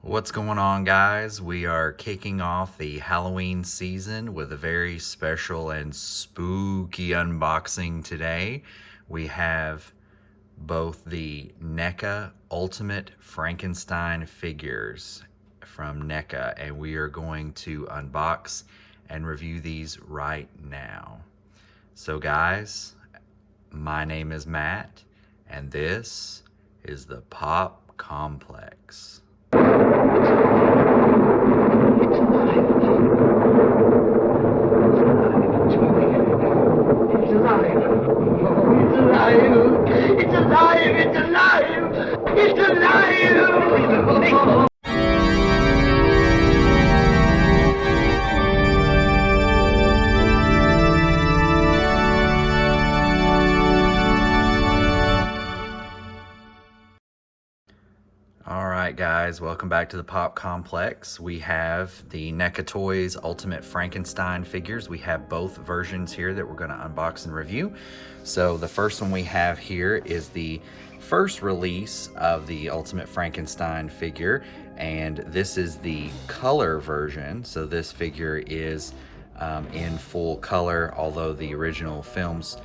What's going on, guys? We are kicking off the Halloween season with a very special and spooky unboxing today. We have both the NECA Ultimate Frankenstein figures from NECA, and we are going to unbox and review these right now. So guys, my name is Matt, and this is the Pop Complex. It's alive! Alright guys, welcome back to the Pop Complex. We have the NECA Toys Ultimate Frankenstein figures. We have both versions here that we're going to unbox and review. So the first one we have here is the first release of the Ultimate Frankenstein figure, and this is the color version. So this figure is in full color, although the original films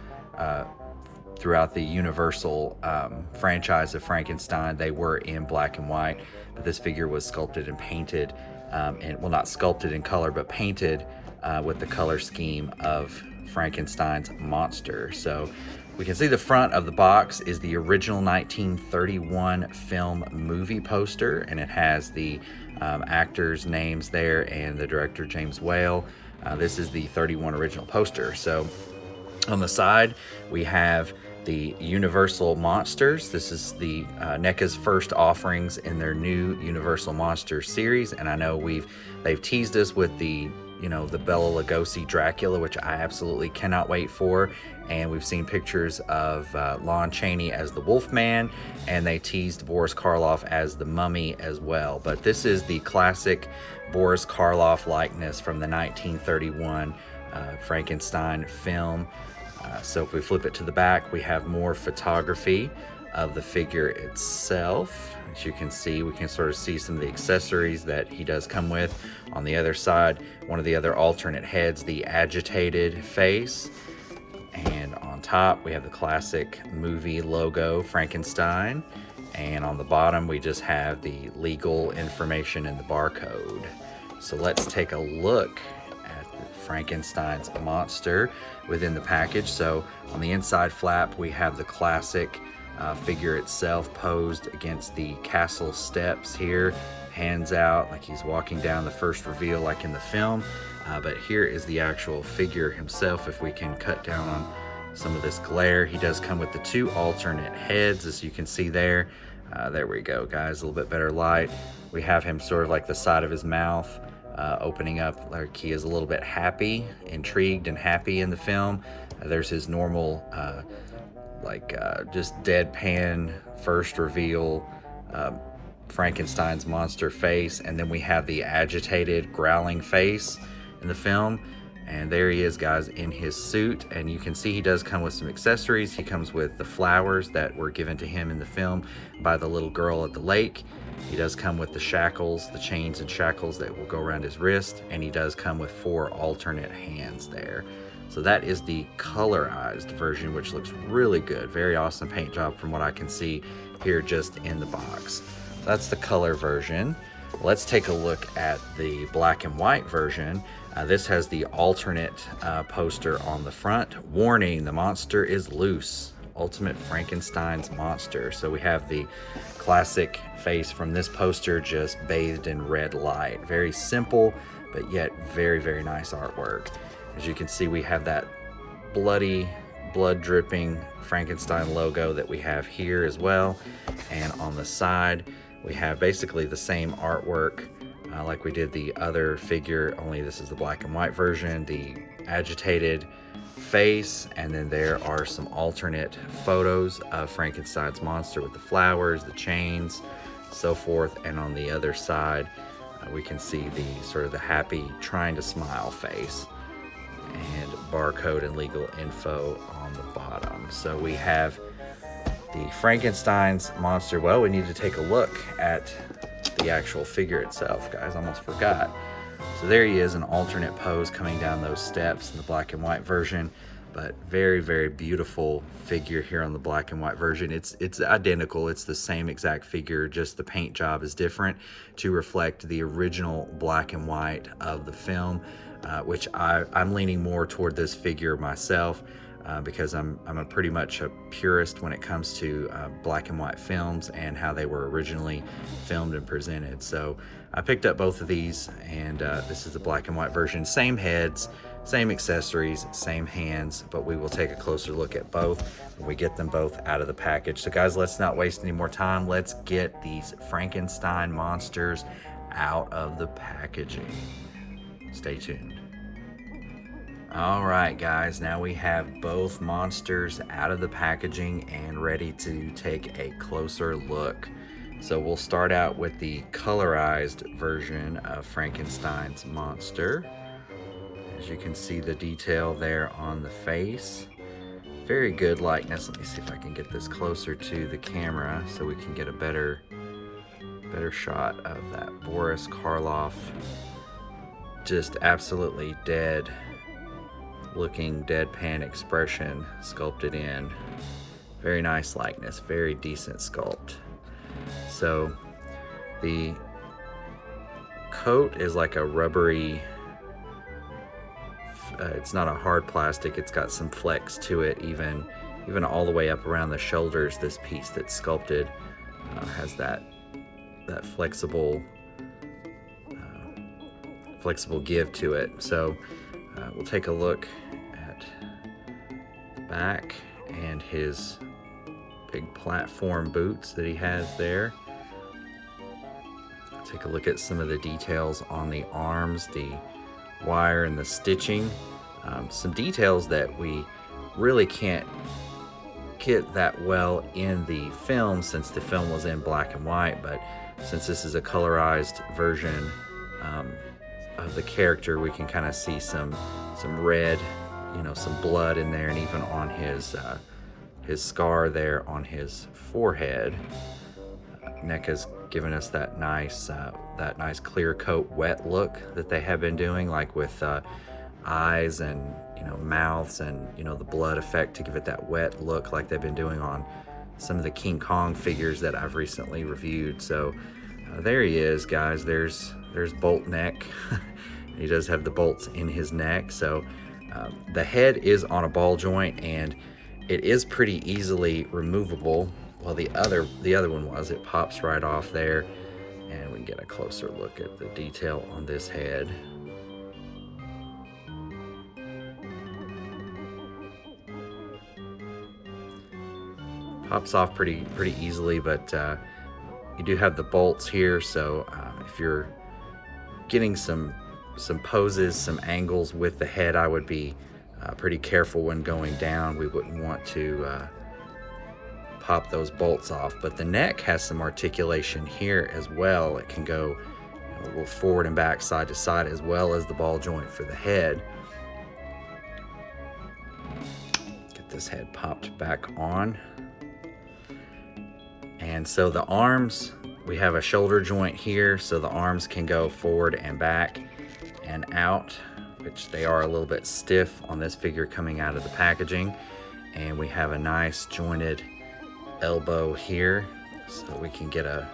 throughout the Universal franchise of Frankenstein, they were in black and white, but this figure was sculpted and painted, and well, not sculpted in color, but painted with the color scheme of Frankenstein's monster. So we can see the front of the box is the original 1931 film movie poster, and it has the actors' names there and the director, James Whale. This is the 31 original poster. So on the side, we have the Universal Monsters. This is the NECA's first offerings in their new Universal Monsters series, and I know they've teased us with the Bela Lugosi Dracula, which I absolutely cannot wait for. And we've seen pictures of Lon Chaney as the Wolfman, and they teased Boris Karloff as the Mummy as well. But this is the classic Boris Karloff likeness from the 1931 Frankenstein film. So if we flip it to the back, we have more photography of the figure itself. As you can see, we can sort of see some of the accessories that he does come with. On the other side, one of the other alternate heads, the agitated face. And on top, we have the classic movie logo, Frankenstein. And on the bottom, we just have the legal information and the barcode. So let's take a look at Frankenstein's monster within the package. So on the inside flap, we have the classic figure itself posed against the castle steps here, hands out like he's walking down the first reveal like in the film. But here is the actual figure himself. If we can cut down on some of this glare, he does come with the two alternate heads, as you can see there. There we go, guys, a little bit better light. We have him sort of like the side of his mouth opening up like he is a little bit happy, intrigued and happy in the film. There's his normal just deadpan first reveal Frankenstein's monster face, and then we have the agitated growling face in the film. And there he is, guys, in his suit, and you can see he does come with some accessories. He comes with the flowers that were given to him in the film by the little girl at the lake. He does come with the shackles, the chains and shackles that will go around his wrist, and he does come with 4 alternate hands there. So that is the colorized version, which looks really good. Very awesome paint job from what I can see here just in the box. That's the color version. Let's take a look at the black and white version. This has the alternate poster on the front. Warning, the monster is loose. Ultimate Frankenstein's monster. So we have the classic face from this poster just bathed in red light. Very simple, but yet very, very nice artwork. As you can see, we have that bloody, blood-dripping Frankenstein logo that we have here as well. And on the side, we have basically the same artwork like we did the other figure, only this is the black and white version, the agitated face, and then there are some alternate photos of Frankenstein's monster with the flowers, the chains, so forth. And on the other side, we can see the sort of the happy, trying to smile face, and barcode and legal info on the bottom. So we have the Frankenstein's monster. Well, we need to take a look at the actual figure itself, guys. Almost forgot. So there he is, an alternate pose coming down those steps in the black and white version. But very, very beautiful figure here on the black and white version. It's identical. It's the same exact figure, just the paint job is different to reflect the original black and white of the film, which I'm leaning more toward this figure myself. Because I'm pretty much a purist when it comes to black and white films and how they were originally filmed and presented. So I picked up both of these, and this is the black and white version. Same heads, same accessories, same hands, but we will take a closer look at both when we get them both out of the package. So guys, let's not waste any more time. Let's get these Frankenstein monsters out of the packaging. Stay tuned. All right, guys, now we have both monsters out of the packaging and ready to take a closer look. So we'll start out with the colorized version of Frankenstein's monster. As you can see the detail there on the face. Very good likeness. Let me see if I can get this closer to the camera so we can get a better shot of that Boris Karloff. Just absolutely dead looking deadpan expression sculpted in. Very nice likeness, very decent sculpt. So the coat is like a rubbery, it's not a hard plastic, it's got some flex to it, even all the way up around the shoulders. This piece that's sculpted has that flexible give to it. So we'll take a look at the back and his big platform boots that he has there. Take a look at some of the details on the arms, the wire and the stitching. Some details that we really can't get that well in the film since the film was in black and white, but since this is a colorized version of the character, we can kind of see some red, some blood in there, and even on his scar there on his forehead. NECA's given us that nice clear coat wet look that they have been doing, like with eyes and mouths and the blood effect to give it that wet look, like they've been doing on some of the King Kong figures that I've recently reviewed. So there he is, guys. There's Bolt Neck. He does have the bolts in his neck. So the head is on a ball joint and it is pretty easily removable. Well, the other one was. It pops right off there, and we can get a closer look at the detail on this head. Pops off pretty easily, but you do have the bolts here, so if you're getting some poses, some angles with the head, I would be pretty careful when going down. We wouldn't want to pop those bolts off. But the neck has some articulation here as well. It can go a little forward and back, side to side, as well as the ball joint for the head. Get this head popped back on. And so the arms, we have a shoulder joint here, so the arms can go forward and back and out, which they are a little bit stiff on this figure coming out of the packaging. And we have a nice jointed elbow here, so we can get a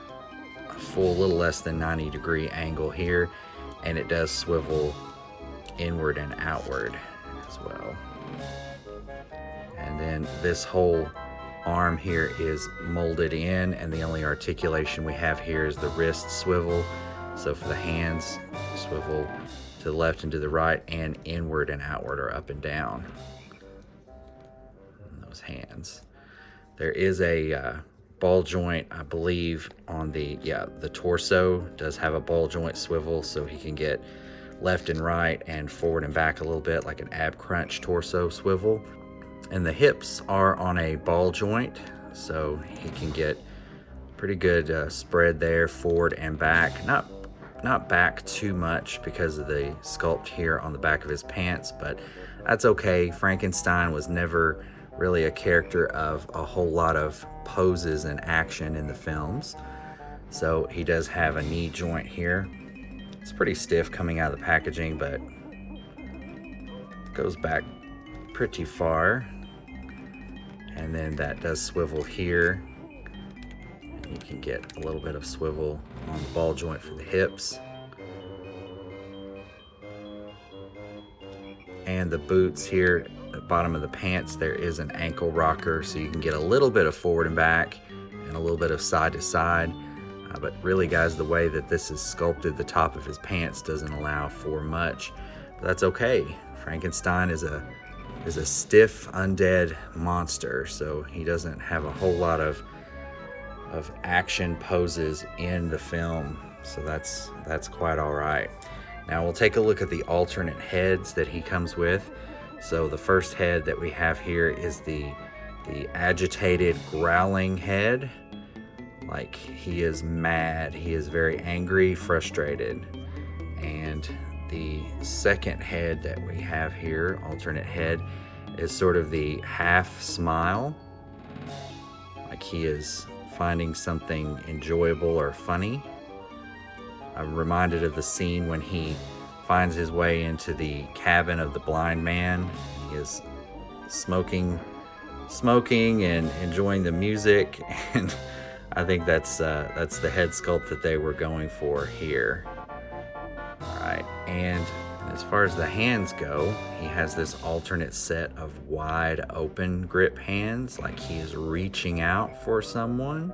full little less than 90-degree angle here, and it does swivel inward and outward as well. And then this whole arm here is molded in, and the only articulation we have here is the wrist swivel. So for the hands, swivel to the left and to the right, and inward and outward, or up and down on those hands. There is a ball joint, I believe, on the torso does have a ball joint swivel, so he can get left and right and forward and back a little bit, like an ab crunch torso swivel. And the hips are on a ball joint, so he can get pretty good spread there, forward and back. Not back too much because of the sculpt here on the back of his pants, but that's okay. Frankenstein was never really a character of a whole lot of poses and action in the films. So he does have a knee joint here. It's pretty stiff coming out of the packaging, but goes back pretty far. And then that does swivel here. You can get a little bit of swivel on the ball joint for the hips. And the boots here at the bottom of the pants, there is an ankle rocker, so you can get a little bit of forward and back and a little bit of side to side. But really, guys, the way that this is sculpted, the top of his pants doesn't allow for much. But that's okay. Frankenstein is a stiff undead monster, so he doesn't have a whole lot of action poses in the film. So that's quite all right. Now we'll take a look at the alternate heads that he comes with. So the first head that we have here is the agitated growling head. Like he is mad, he is very angry, frustrated. And the second head that we have here, alternate head, is sort of the half smile. Like he is finding something enjoyable or funny. I'm reminded of the scene when he finds his way into the cabin of the blind man. He is smoking and enjoying the music, and I think that's the head sculpt that they were going for here. All right, and as far as the hands go, he has this alternate set of wide open grip hands, like he is reaching out for someone.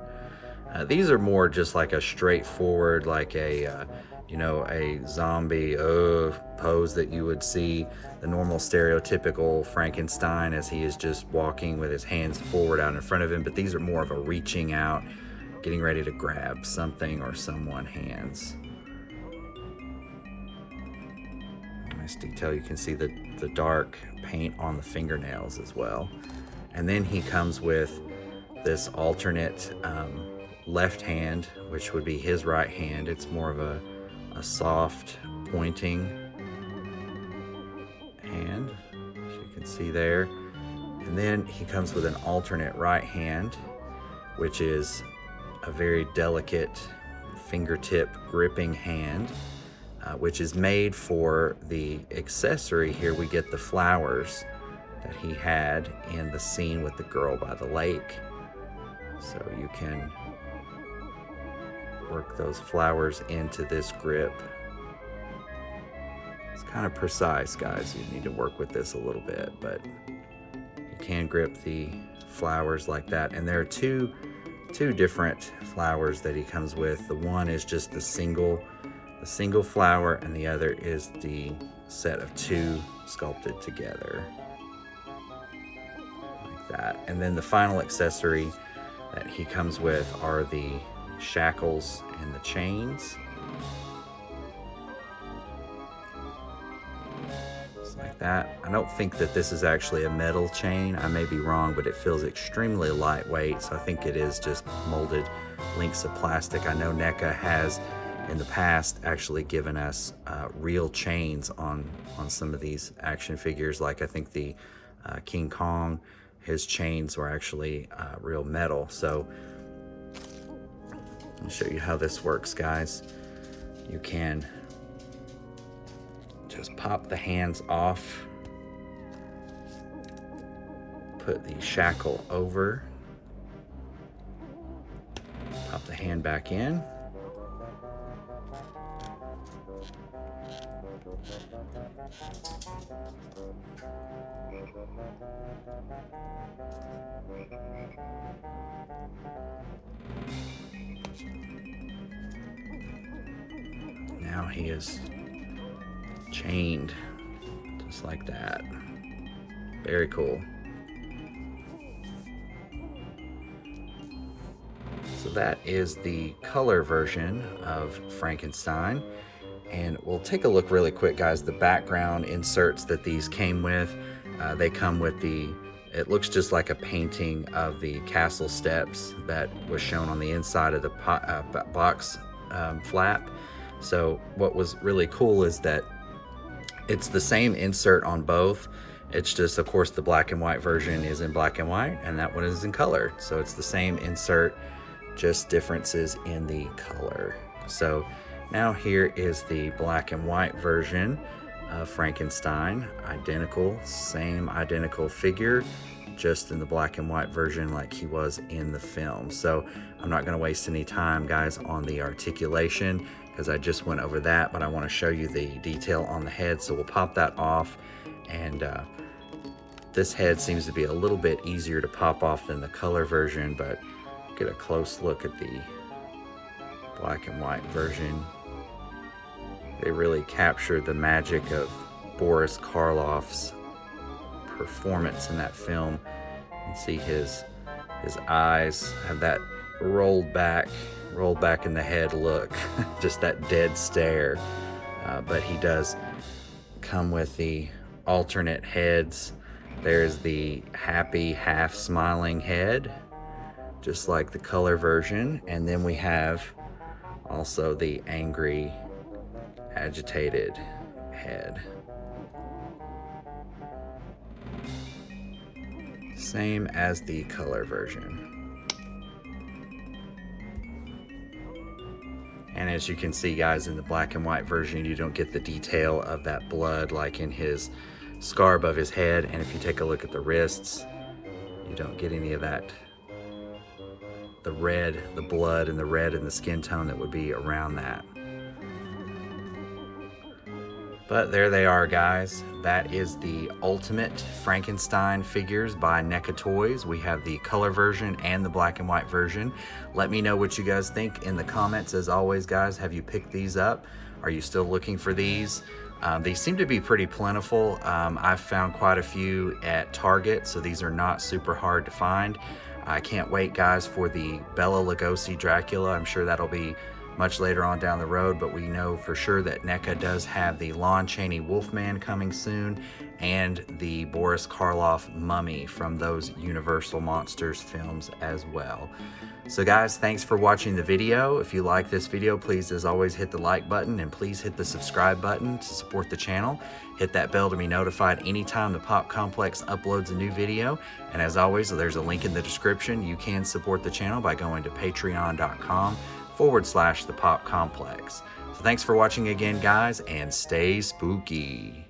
These are more just like a straightforward, like a zombie pose that you would see, the normal stereotypical Frankenstein as he is just walking with his hands forward out in front of him. But these are more of a reaching out, getting ready to grab something or someone hands. Nice detail. You can see the dark paint on the fingernails as well. And then he comes with this alternate left hand, which would be his right hand. It's more of a soft pointing hand, as you can see there. And then he comes with an alternate right hand, which is a very delicate fingertip gripping hand, which is made for the accessory. Here we get the flowers that he had in the scene with the girl by the lake. So you can work those flowers into this grip. It's kind of precise, guys. You need to work with this a little bit, but you can grip the flowers like that. And there are two different flowers that he comes with. The one is just the single flower, and the other is the set of two sculpted together like that. And then the final accessory that he comes with are the shackles and the chains. Just like that. I don't think that this is actually a metal chain. I may be wrong, but it feels extremely lightweight, so I think it is just molded links of plastic. I know NECA has in the past actually given us real chains on some of these action figures. Like I think the King Kong, his chains were actually real metal. So I'll show you how this works, guys. You can just pop the hands off, put the shackle over, pop the hand back in, now he is chained just like that. Very cool. So that is the color version of Frankenstein. And we'll take a look really quick, guys. The background inserts that these came with, they come with it looks just like a painting of the castle steps that was shown on the inside of the box flap. So what was really cool is that it's the same insert on both. It's just, of course, the black and white version is in black and white, and that one is in color. So it's the same insert just differences in the color. So now here is the black and white version of Frankenstein. Identical, same identical figure, just in the black and white version like he was in the film. So I'm not going to waste any time, guys, on the articulation because I just went over that, but I want to show you the detail on the head. So we'll pop that off, and this head seems to be a little bit easier to pop off than the color version, but get a close look at the black and white version. They really captured the magic of Boris Karloff's performance in that film. You can see his eyes have that rolled back in the head look, just that dead stare. But he does come with the alternate heads. There's the happy, half smiling head, just like the color version. And then we have also the angry, agitated head. Same as the color version. And as you can see, guys, in the black and white version, you don't get the detail of that blood like in his scar above his head. And if you take a look at the wrists, you don't get any of that, the red, the blood and the red and the skin tone that would be around that. But there they are, guys. That is the Ultimate Frankenstein figures by NECA Toys. We have the color version and the black and white version. Let me know what you guys think in the comments. As always, guys, have you picked these up? Are you still looking for these? They seem to be pretty plentiful. I've found quite a few at Target, so these are not super hard to find. I can't wait, guys, for the Bela Lugosi Dracula. I'm sure that'll be much later on down the road, but we know for sure that NECA does have the Lon Chaney Wolfman coming soon and the Boris Karloff Mummy from those Universal Monsters films as well. So guys, thanks for watching the video. If you like this video, please, as always, hit the like button and please hit the subscribe button to support the channel. Hit that bell to be notified anytime the Pop Complex uploads a new video. And as always, there's a link in the description. You can support the channel by going to patreon.com/the Pop Complex. So thanks for watching again, guys, and stay spooky.